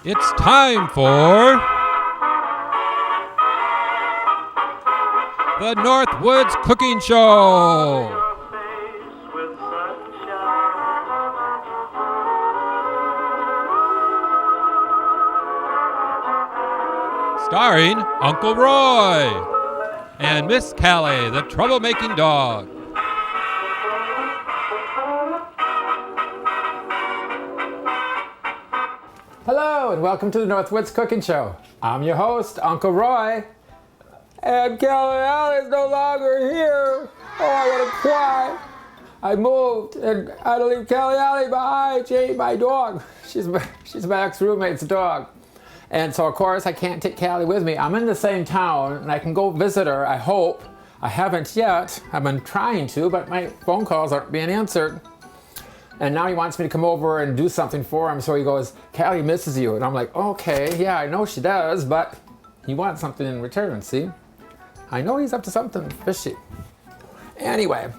It's time for the Northwoods Cooking Show. Starring Uncle Roy and Miss Callie, the troublemaking dog. Hello and welcome to the Northwoods Cooking Show. I'm your host, Uncle Roy. And Callie is no longer here. Oh, I want to cry. I moved and I had to leave Callie behind. Jane, my dog. She's my ex-roommate's dog. And so, of course, I can't take Callie with me. I'm in the same town, and I can go visit her, I hope. I haven't yet. I've been trying to, but my phone calls aren't being answered. And now he wants me to come over and do something for him. So he goes, Callie misses you. And I'm like, okay, yeah, I know she does, but he wants something in return, see? I know he's up to something fishy. Anyway,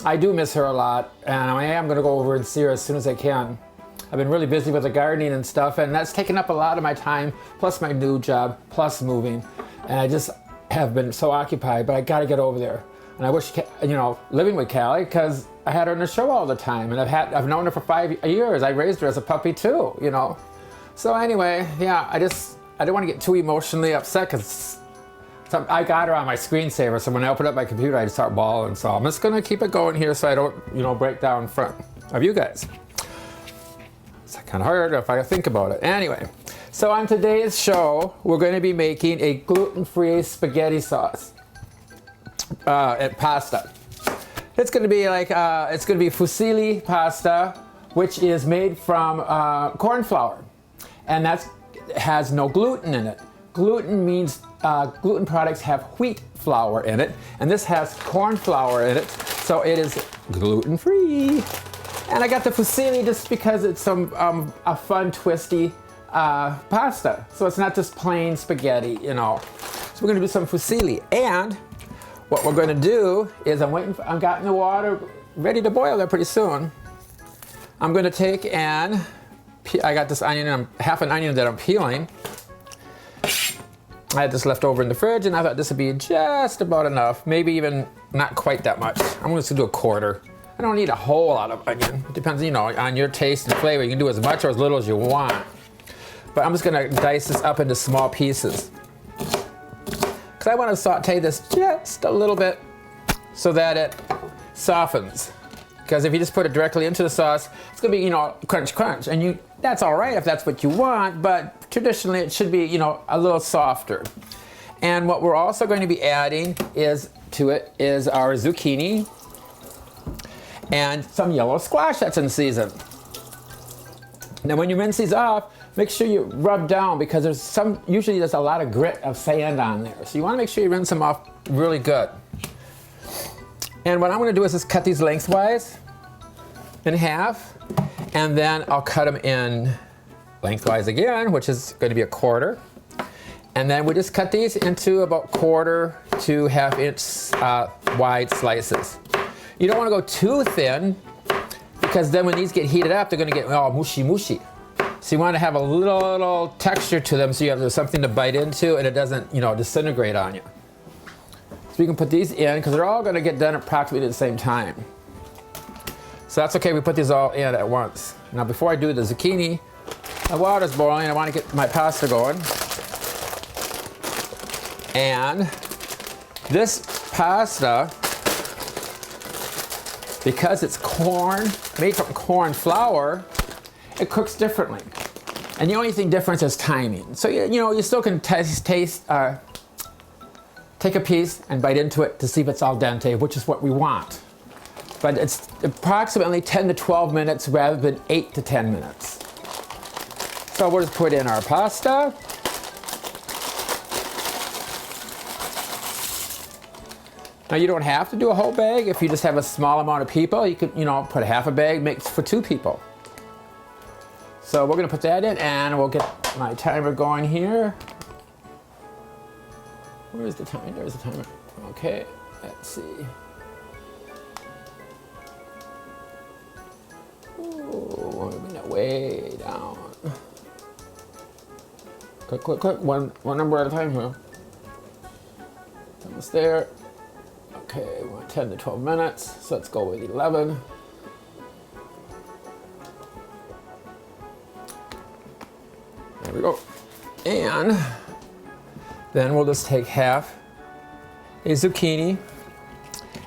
I do miss her a lot, and I am going to go over and see her as soon as I can. I've been really busy with the gardening and stuff, and that's taken up a lot of my time, plus my new job, plus moving. And I just have been so occupied, but I got to get over there. And I wish, living with Callie, because I had her in the show all the time, and I've known her for 5 years. I raised her as a puppy too, So anyway, yeah, I don't want to get too emotionally upset, because I got her on my screensaver, so when I open up my computer, I start bawling. So I'm just going to keep it going here so I don't, break down in front of you guys. It's kind of hard if I think about it. Anyway, so on today's show, we're going to be making a gluten-free spaghetti sauce and pasta. It's going to be fusilli pasta, which is made from corn flour, and that has no gluten in it. Gluten means gluten products have wheat flour in it, and this has corn flour in it, so it is gluten-free. And I got the fusilli just because it's a fun, twisty pasta. So it's not just plain spaghetti, So we're going to do some fusilli. And what we're going to do is I'm getting the water ready to boil there pretty soon. I'm going to take I got this onion, half an onion that I'm peeling. I had this left over in the fridge, and I thought this would be just about enough. Maybe even not quite that much. I'm just going to do a quarter. I don't need a whole lot of onion. It depends, on your taste and flavor. You can do as much or as little as you want. But I'm just gonna dice this up into small pieces. Because I want to saute this just a little bit so that it softens. Because if you just put it directly into the sauce, it's gonna be, crunch, crunch. And that's all right if that's what you want, but traditionally it should be, a little softer. And what we're also going to be adding is our zucchini and some yellow squash that's in season. Now when you rinse these off, make sure you rub down, because usually there's a lot of grit of sand on there. So you want to make sure you rinse them off really good. And what I'm going to do is just cut these lengthwise in half, and then I'll cut them in lengthwise again, which is going to be a quarter. And then we just cut these into about quarter to half-inch wide slices. You don't want to go too thin, because then when these get heated up, they're going to get all mushy. So you want to have a little texture to them, so you have something to bite into, and it doesn't, disintegrate on you. So you can put these in, because they're all going to get done approximately at the same time. So that's okay. We put these all in at once. Now before I do the zucchini, my water's boiling. I want to get my pasta going. And this pasta, because it's made from corn flour, it cooks differently. And the only difference is timing. So, you still can take a piece and bite into it to see if it's al dente, which is what we want. But it's approximately 10 to 12 minutes rather than 8 to 10 minutes. So we'll just put in our pasta. Now you don't have to do a whole bag. If you just have a small amount of people, you could, put a half a bag, make for 2 people. So we're gonna put that in, and we'll get my timer going here. Where's the timer? There's the timer. Okay, let's see. Ooh, way down. Quick, quick, quick. One number at a time here. Almost there. Okay, we want 10 to 12 minutes. So let's go with 11. There we go. And then we'll just take half a zucchini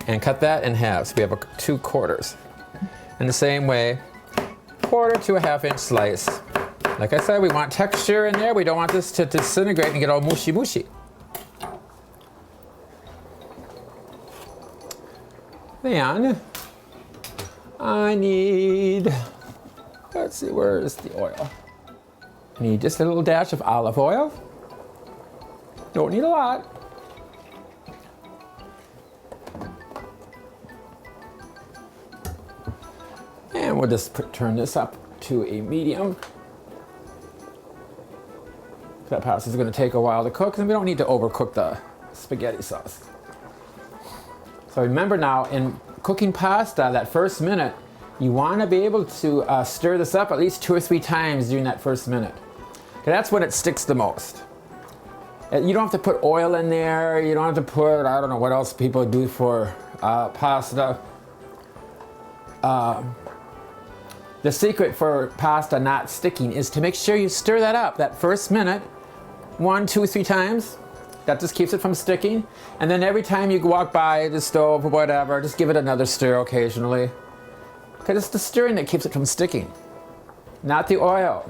and cut that in half. So we have 2 quarters. In the same way, 1/4 to a 1/2 inch slice. Like I said, we want texture in there. We don't want this to disintegrate and get all mushy mushy. Then I need, let's see, where is the oil? I need just a little dash of olive oil. Don't need a lot. And we'll just turn this up to a medium. That pasta is going to take a while to cook, and we don't need to overcook the spaghetti sauce. So remember now, in cooking pasta, that first minute, you want to be able to stir this up at least 2 or 3 times during that first minute. Okay, that's when it sticks the most. You don't have to put oil in there. You don't have to put, I don't know what else people do for pasta. The secret for pasta not sticking is to make sure you stir that up that first minute, 1, 2, 3 times. That just keeps it from sticking. And then every time you walk by the stove or whatever, just give it another stir occasionally. Because it's the stirring that keeps it from sticking, not the oil.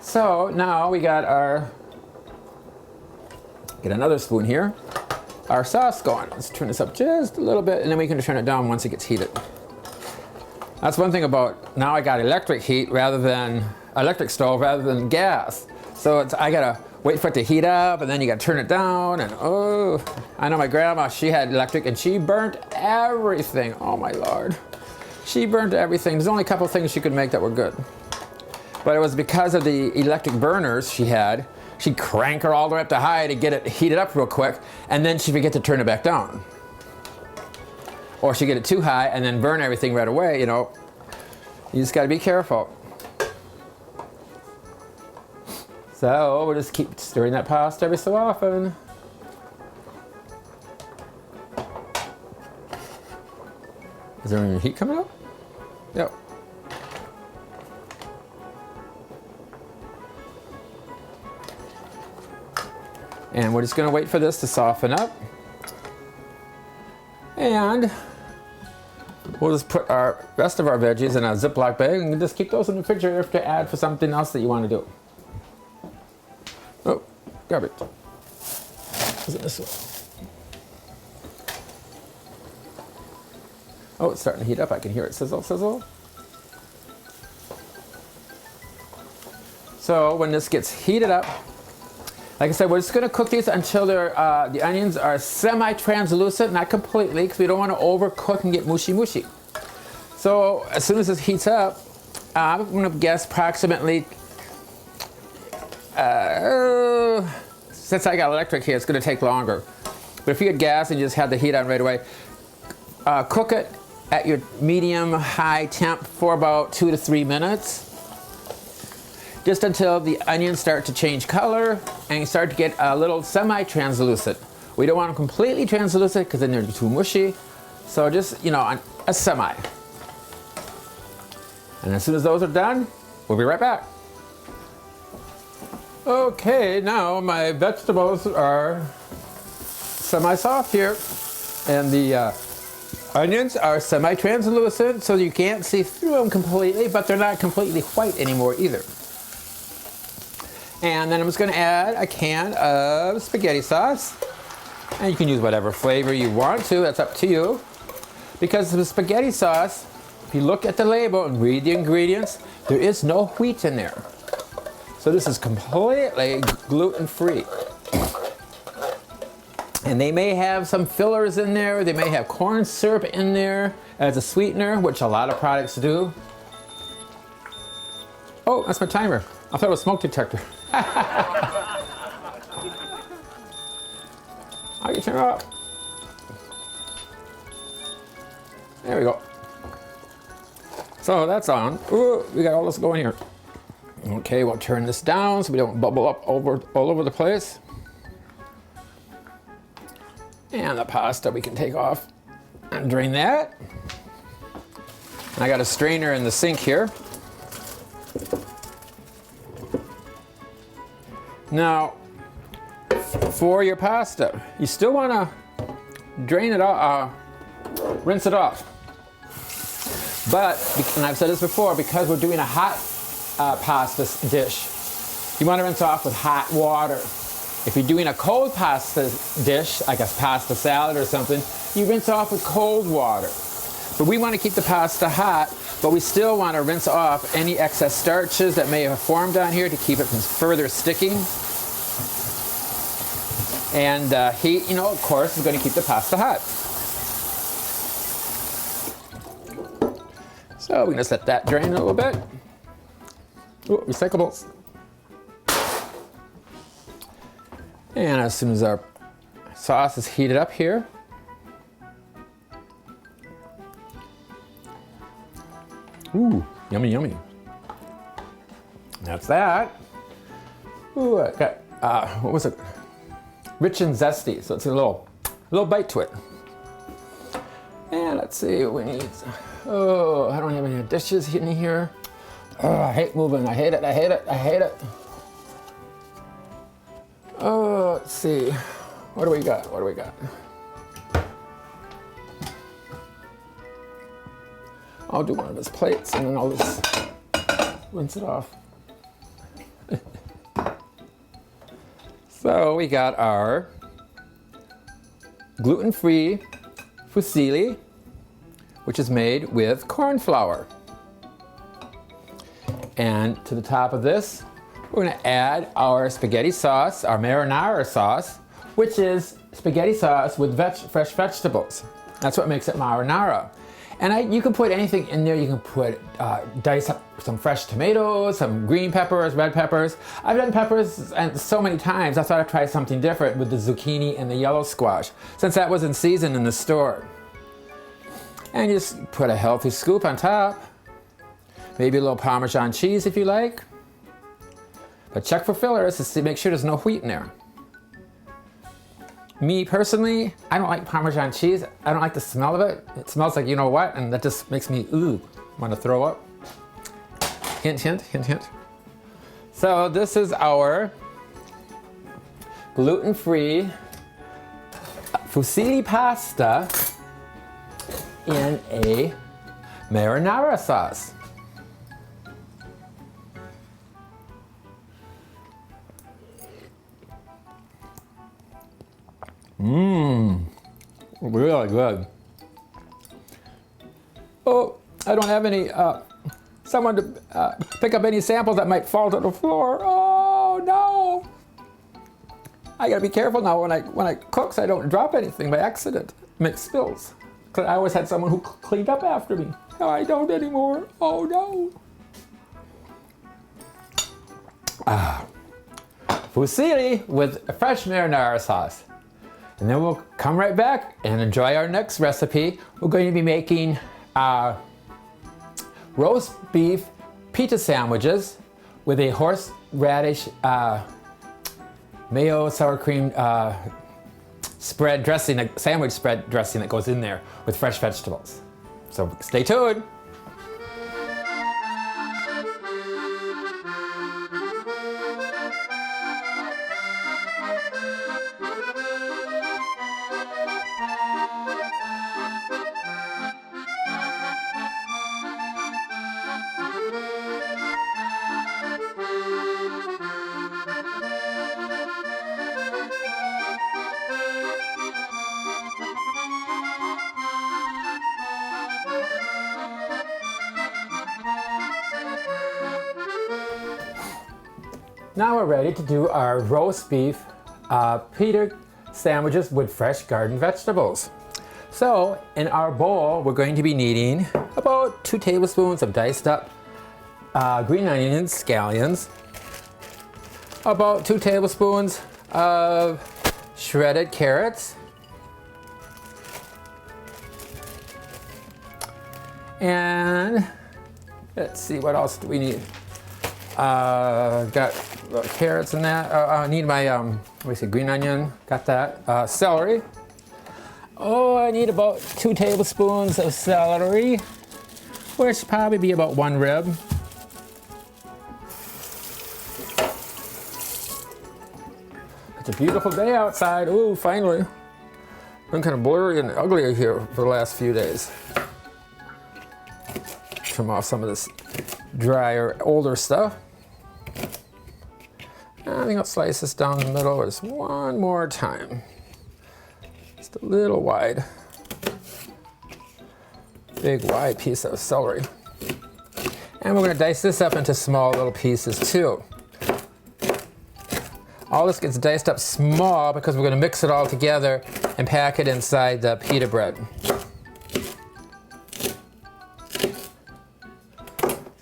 So now we got our, get another spoon here, our sauce going. Let's turn this up just a little bit, and then we can turn it down once it gets heated. That's one thing about, now I got electric heat rather than, electric stove rather than gas. So I gotta wait for it to heat up, and then you gotta turn it down, and oh, I know my grandma, she had electric, and she burnt everything. Oh my Lord. She burnt everything. There's only a couple things she could make that were good. But it was because of the electric burners she had. She'd crank her all the way up to high to get it heated up real quick, and then she'd forget to turn it back down. Or she'd get it too high and then burn everything right away, you know. You just gotta be careful. So we'll just keep stirring that pasta every so often. Is there any heat coming out? Yep. And we're just gonna wait for this to soften up. And we'll just put our rest of our veggies in a Ziploc bag and just keep those in the refrigerator to add for something else that you want to do. Oh, grab it. Is it this one? Oh, it's starting to heat up. I can hear it sizzle, sizzle. So when this gets heated up, like I said, we're just going to cook these until they're, the onions are semi-translucent, not completely, because we don't want to overcook and get mushy mushy. So as soon as this heats up, I'm going to guess approximately, since I got electric here, it's going to take longer. But if you had gas and you just had the heat on right away, cook it at your medium-high temp for about 2 to 3 minutes. Just until the onions start to change color and start to get a little semi-translucent. We don't want them completely translucent because then they're too mushy. So just, you know, a semi. And as soon as those are done, we'll be right back. Okay, now my vegetables are semi-soft here. And the onions are semi-translucent, so you can't see through them completely, but they're not completely white anymore either. And then I'm just going to add a can of spaghetti sauce. And you can use whatever flavor you want to, that's up to you. Because the spaghetti sauce, if you look at the label and read the ingredients, there is no wheat in there. So this is completely gluten-free. And they may have some fillers in there, they may have corn syrup in there as a sweetener, which a lot of products do. Oh, that's my timer. I thought it was a smoke detector. How do you turn it up? There we go. So that's on. Ooh, we got all this going here. Okay, we'll turn this down so we don't bubble up all over the place. And the pasta we can take off and drain that. And I got a strainer in the sink here. Now, for your pasta, you still want to drain it off, rinse it off. But, and I've said this before, because we're doing a hot pasta dish, you want to rinse off with hot water. If you're doing a cold pasta dish, like a pasta salad or something, you rinse off with cold water. But we want to keep the pasta hot, but we still want to rinse off any excess starches that may have formed on here to keep it from further sticking. And heat, of course, is going to keep the pasta hot. So we're going to set that drain a little bit. Ooh, recyclables. And as soon as our sauce is heated up here, ooh, yummy, yummy. That's that. Ooh, I got, what was it? Rich and zesty, so it's a little bite to it. And let's see what we need. Oh, I don't have any dishes in here. Oh, I hate moving. I hate it. I hate it. I hate it. Oh, let's see. What do we got? What do we got? I'll do one of his plates and then I'll just rinse it off. So we got our gluten-free fusilli, which is made with corn flour. And to the top of this, we're going to add our spaghetti sauce, our marinara sauce, which is spaghetti sauce with fresh vegetables. That's what makes it marinara. And you can put anything in there. You can put, dice up some fresh tomatoes, some green peppers, red peppers. I've done peppers so many times, I thought I'd try something different with the zucchini and the yellow squash, since that was in season in the store. And you just put a healthy scoop on top. Maybe a little Parmesan cheese if you like. But check for fillers to make sure there's no wheat in there. Me personally, I don't like Parmesan cheese. I don't like the smell of it. It smells like you know what, and that just makes me want to throw up. Hint, hint, hint, hint. So this is our gluten-free fusilli pasta in a marinara sauce. Mmm, really good. Oh, I don't have any, someone to pick up any samples that might fall to the floor. Oh no! I gotta be careful now when I cook so I don't drop anything by accident, make spills. Cause I always had someone who cleaned up after me. Now I don't anymore. Oh no! Fusilli with a fresh marinara sauce. And then we'll come right back and enjoy our next recipe. We're going to be making roast beef pita sandwiches with a horseradish mayo sour cream spread dressing, a sandwich spread dressing that goes in there with fresh vegetables. So stay tuned. Now we're ready to do our roast beef pita sandwiches with fresh garden vegetables. So in our bowl, we're going to be needing about 2 tablespoons of diced up green onions, scallions, about 2 tablespoons of shredded carrots, and let's see, what else do we need? Got carrots in that. I need my green onion. Got that. Celery. Oh, I need about 2 tablespoons of celery, which probably be about 1 rib. It's a beautiful day outside. Ooh, finally. Been kind of blurry and ugly here for the last few days. Trim off some of this drier, older stuff. I think I'll slice this down the middle just one more time. Just a little wide. Big wide piece of celery. And we're going to dice this up into small little pieces too. All this gets diced up small because we're going to mix it all together and pack it inside the pita bread.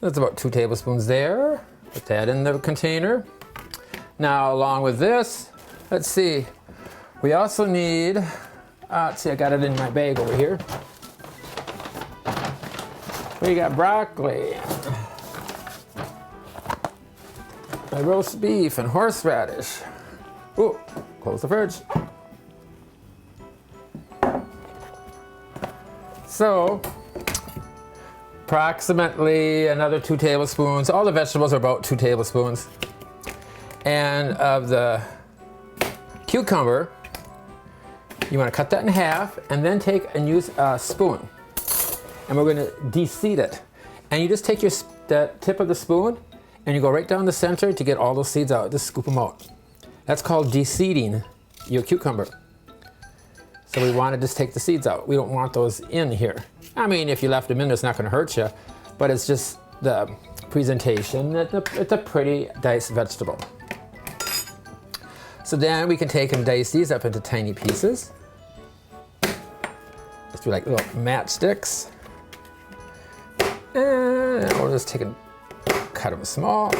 That's about 2 tablespoons there. Put that in the container. Now, along with this, let's see, we also need, let's see, I got it in my bag over here. We got broccoli, my roast beef, and horseradish. Ooh, close the fridge. So, approximately another 2 tablespoons. All the vegetables are about 2 tablespoons. And of the cucumber, you want to cut that in half and then take and use a spoon. And we're going to de-seed it. And you just take the tip of the spoon and you go right down the center to get all those seeds out. Just scoop them out. That's called de-seeding your cucumber. So we want to just take the seeds out. We don't want those in here. I mean, if you left them in, it's not going to hurt you, but it's just the presentation. It's a pretty diced vegetable. So then we can take and dice these up into tiny pieces. Just do like little matchsticks. And we'll just take and cut them small.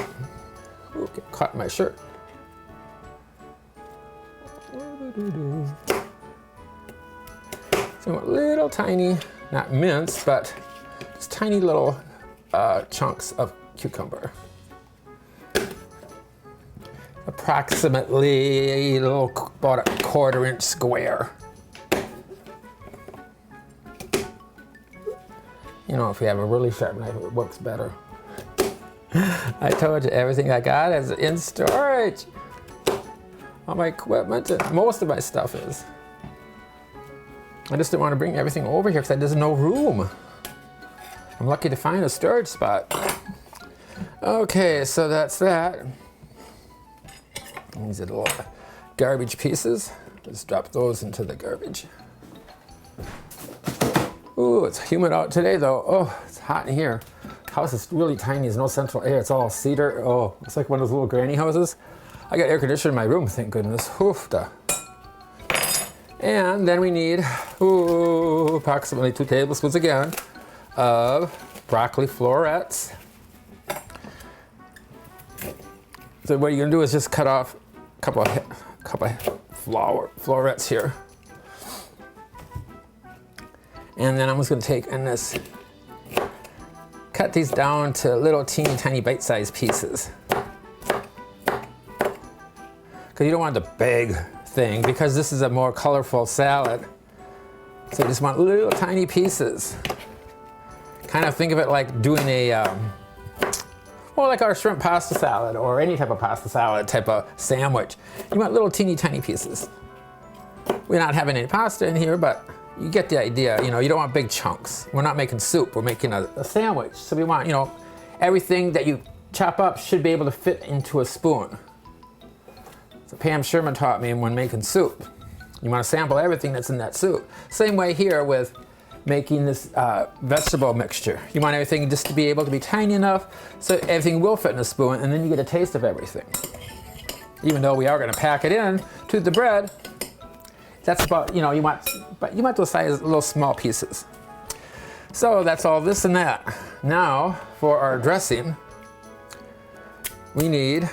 Ooh, get caught in my shirt. So little tiny, not minced, but just tiny little chunks of cucumber. Approximately about a 1/4 inch square. You know, if you have a really sharp knife, it works better. I told you everything I got is in storage. All my equipment and most of my stuff is. I just didn't want to bring everything over here because there's no room. I'm lucky to find a storage spot. Okay, so that's that. These are little garbage pieces. Just drop those into the garbage. Ooh, it's humid out today though. Oh, it's hot in here. The house is really tiny, there's no central air. It's all cedar. Oh, it's like one of those little granny houses. I got air conditioning in my room, thank goodness. Oofda. And then we need, approximately 2 tablespoons again of broccoli florets. So what you're gonna do is just cut off a couple of florets here. And then I'm just gonna take and just cut these down to little teeny tiny bite-sized pieces. Because you don't want the big thing, because this is a more colorful salad. So you just want little tiny pieces. Kind of think of it like doing a, well, like our shrimp pasta salad or any type of pasta salad type of sandwich. You want little teeny tiny pieces. We're not having any pasta in here, but you get the idea. You know, you don't want big chunks. We're not making soup, we're making a sandwich. So we want, you know, everything that you chop up should be able to fit into a spoon. So Pam Sherman taught me when making soup. You want to sample everything that's in that soup. Same way here with making this vegetable mixture. You want everything just to be able to be tiny enough so everything will fit in a spoon, and then you get a taste of everything. Even though we are going to pack it in to the bread, that's about, you know, you want those size little small pieces. So that's all this and that. Now for our dressing, we need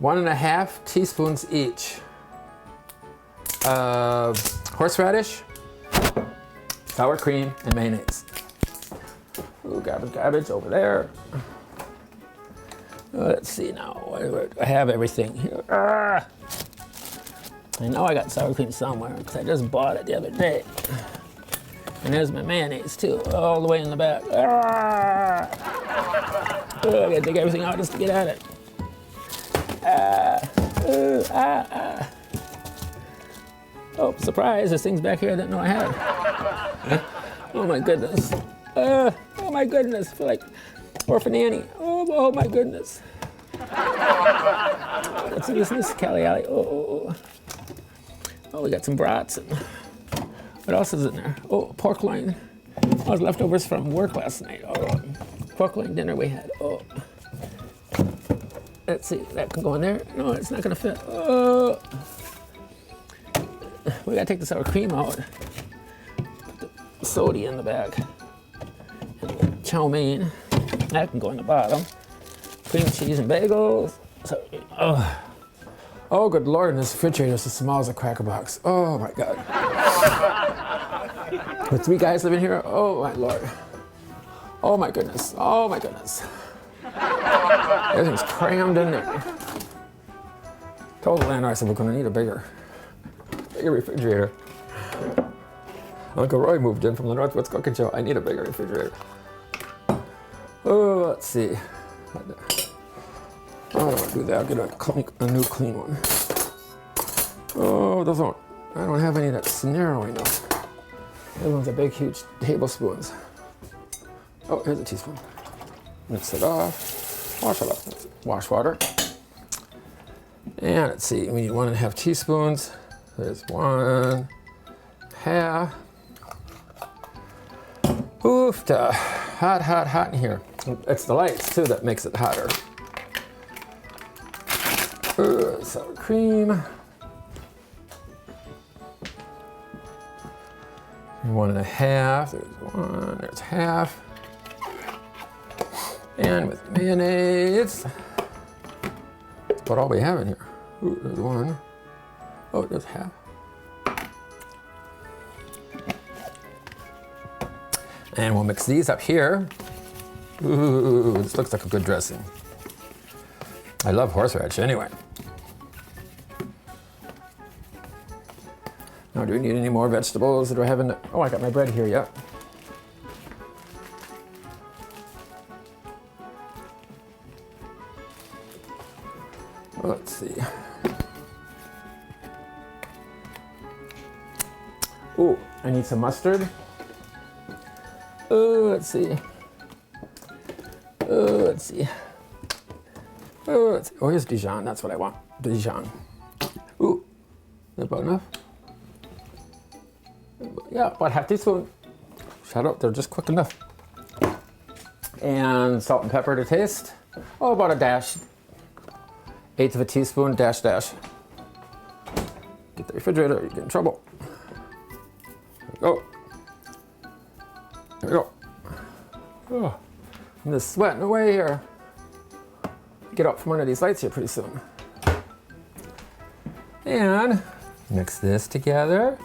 1.5 teaspoons each of horseradish, sour cream, and mayonnaise. Ooh, garbage over there. Let's see now. I have everything here. I know I got sour cream somewhere because I just bought it the other day. And there's my mayonnaise too, all the way in the back. I gotta take everything out just to get at it. Oh, surprise, there's things back here I didn't know I had. Oh my goodness. Oh my goodness, I feel like Orphan Annie. Oh my goodness. Let's use this Cali Alley. Oh, we got some brats. And what else is in there? Oh, pork loin. Oh, leftovers from work last night. Oh, pork loin dinner we had. Oh. Let's see, that can go in there. No, it's not gonna fit. Oh. We gotta take the sour cream out. Put the soda in the bag. And chow mein. That can go in the bottom. Cream cheese and bagels. So, oh, good Lord, and this refrigerator is as small as a cracker box. Oh my God. With 3 guys living here, oh my Lord. Oh my goodness, oh my goodness. Everything's crammed in there. Told the landlord, I said, we're gonna need a bigger refrigerator. Uncle Roy moved in from the Northwoods Cooking Show. I need a bigger refrigerator. Oh, let's see. Oh, I don't want to do that. I'll get a new clean one. Oh, I don't have any that's narrow enough. Those ones are big, huge tablespoons. Oh, here's a teaspoon. Mix it off. Wash it off. Wash water. And let's see, we need 1.5 teaspoons. There's 1.5. Oof, hot in here. It's the lights too that makes it hotter. Sour cream. 1.5. There's 1. There's half. And with mayonnaise. That's about all we have in here. Ooh, there's 1. Oh, there's half. And we'll mix these up here. Ooh, this looks like a good dressing. I love horseradish anyway. Now, do we need any more vegetables? Do I have oh, I got my bread here, yep. Let's see. Ooh, I need some mustard. Oh, let's see. Let's see. Oh, here's Dijon. That's what I want. Dijon. Ooh, is that about enough? Yeah, about half teaspoon. Shut up, they're just quick enough. And salt and pepper to taste. Oh, about a dash. 1/8 of a teaspoon, dash. Get the refrigerator, you get in trouble. There we go. There we go. Oh, I'm just sweating away here. Get up from under these lights here pretty soon. And mix this together.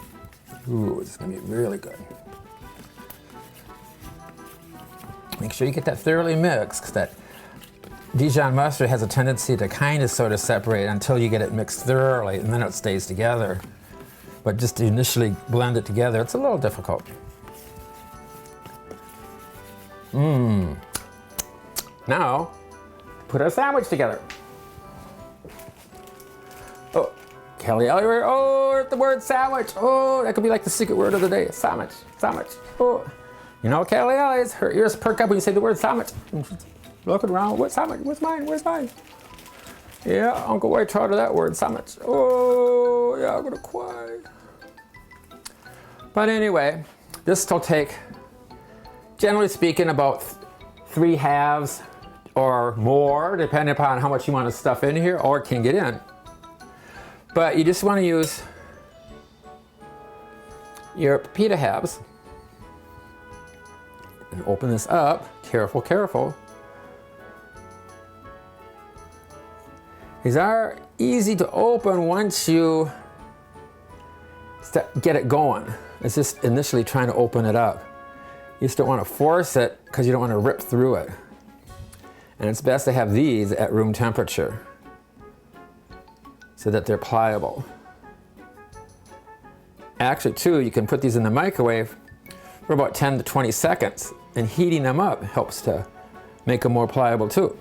Ooh, this is gonna be really good. Make sure you get that thoroughly mixed, because that Dijon mustard has a tendency to kind of sort of separate until you get it mixed thoroughly, and then it stays together. But just to initially blend it together, it's a little difficult. Now, put our sandwich together. Oh, Kelly Elliott. Oh, the word sandwich. Oh, that could be like the secret word of the day. Sandwich. Oh, you know, Kelly Elliott, her ears perk up when you say the word sandwich. Looking around, what sandwich? Where's mine? Yeah, Uncle White taught her that word, sandwich. Oh, yeah, I'm gonna cry. But anyway, this will take, generally speaking, about 3 halves or more, depending upon how much you want to stuff in here or can get in. But you just want to use your pita halves. And open this up, careful. These are easy to open once you get it going. It's just initially trying to open it up. You just don't want to force it because you don't want to rip through it. And it's best to have these at room temperature so that they're pliable. Actually, too, you can put these in the microwave for about 10 to 20 seconds, and heating them up helps to make them more pliable, too.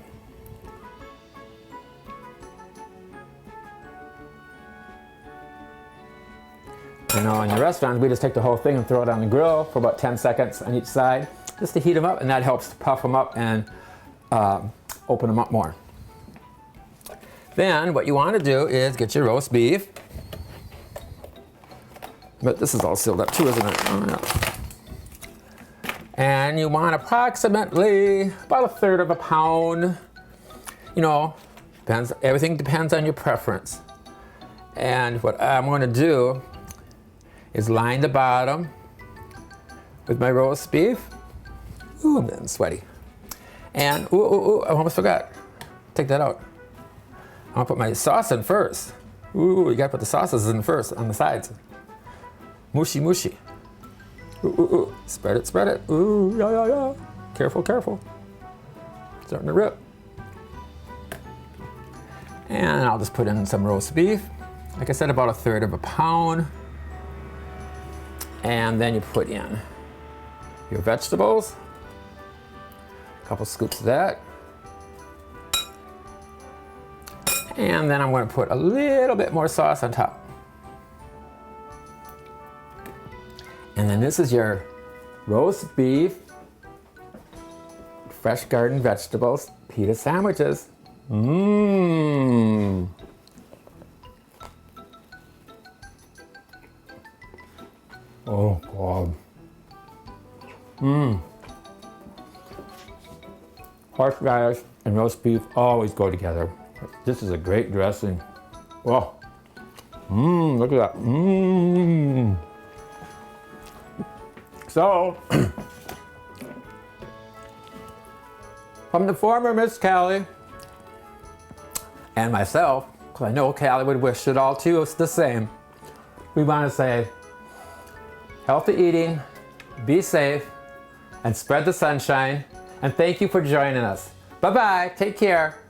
You know, in the restaurants, we just take the whole thing and throw it on the grill for about 10 seconds on each side, just to heat them up, and that helps to puff them up and open them up more. Then what you want to do is get your roast beef. But this is all sealed up too, isn't it? Oh, yeah. And you want approximately about 1/3 of a pound. You know, everything depends on your preference. And what I'm going to do is line the bottom with my roast beef. Ooh, I'm getting sweaty. And I almost forgot. Take that out. I'm gonna put my sauce in first. Ooh, you gotta put the sauces in first on the sides. Mushy, mushy. Ooh. Spread it, spread it. Ooh, yeah. Careful, careful. Starting to rip. And I'll just put in some roast beef. Like I said, about 1/3 of a pound. And then you put in your vegetables. A couple scoops of that. And then I'm going to put a little bit more sauce on top. And then this is your roast beef, fresh garden vegetables, pita sandwiches. Mmm. Oh, God. Mmm. Horseradish and roast beef always go together. This is a great dressing. Oh. Mmm, look at that. Mmm. So, from the former Miss Callie and myself, because I know Callie would wish it all too, it's the same. We want to say, healthy eating, be safe, and spread the sunshine. And thank you for joining us. Bye-bye. Take care.